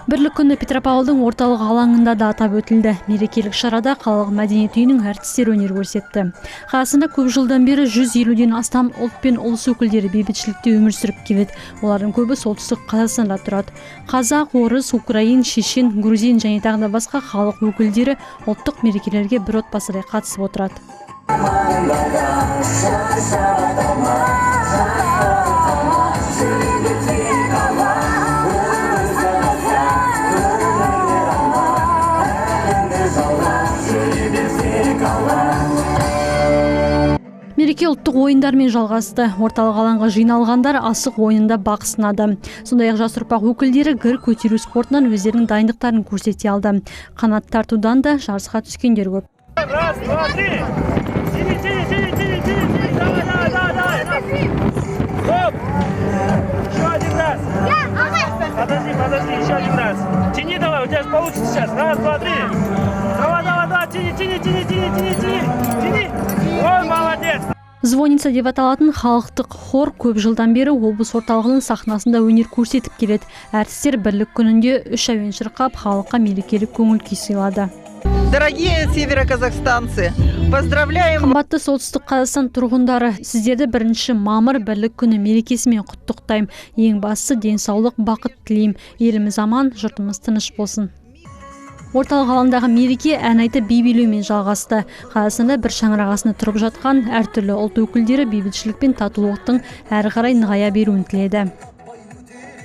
Бірлік күні Петропавлдың орталық алаңында да атап өтілді. Мерекелік шарада қалалық мәдениет үйінің әртістері өнер көрсетті. Қасында көп жылдан бері 150-ден астам ұлт пен ұлыс өкілдері бейбітшілікте өмір сүріп келеді. Олардың көбі солтүстік Қазақстанда тұрады. Қазақ, орыс, украин, шешен, грузин және тағы да басқа халық өкілдері ұлттық мерекелерге бір отбасыдай қатысып отырады. Мереке ұлттық ойындармен жалғасты. Орталық алаңға жиналғандар асық ойынында бақ сынады. Сондай-ақ жас ұрпақ өкілдері гір көтеру спортынан өздерінің дайындықтарын көрсете алды. Қанат тартудан да жарысқа түскендер көп. Раз, два, три. Стоп. Еще один раз. Подожди, еще один раз. Тяни давай, у тебя получится сейчас. Раз, два, три. Давай, тяни. Ой, молодец. Звонница деп аталатын халықтық хор көп жылдан бері облыс орталығының сахнасында өнер көрсетіп келеді. Әртістер бірлік күнінде 3 әуен шырқап, халыққа мерекелік көңіл күй сыйлады. Дорогие североказахстанцы, поздравляем! Қымбатты солтүстік Қазақстан тұрғындары, сіздерді 1 мамыр бірлік күні мерекесімен құттықтаймын. Ең бастысы денсаулық, бақыт тілеймін. Еліміз аман, жұртымыз тыныш болсын. Орталық алаңдағы мереке ән айтып би билеумен жалғасты. Қазақстанда бір шаңырақ астында тұрып жатқан әртүрлі ұлт өкілдері бейбітшілік пен татулықтың әрі қарай нығая беруін тіледі.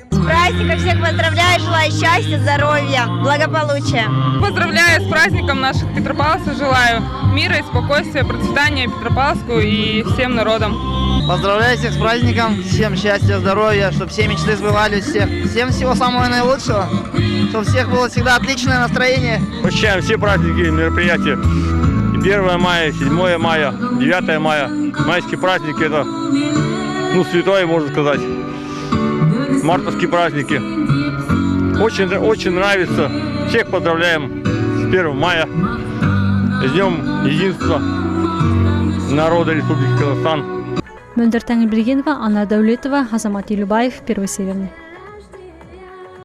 С праздником всех поздравляю, желаю счастья, здоровья, благополучия. Поздравляю с праздником наших петропавловцев, желаю мира и спокойствия, процветания Петропавловску и всем народам. Поздравляю всех с праздником, всем счастья, здоровья, чтобы все мечты сбывались всех. Всем всего самого наилучшего, чтобы у всех было всегда отличное настроение. Посещаем все праздники и мероприятия. 1 мая, 7 мая, 9 мая. Майские праздники это, святое, можно сказать. Мартовские праздники. Очень нравится. Всех поздравляем с 1 мая. С Днем Единства народа Республики Казахстан. Мөлдір Тәңірбергенова, Анна Дәулетова, Азамат Елубаев, Первый Северный.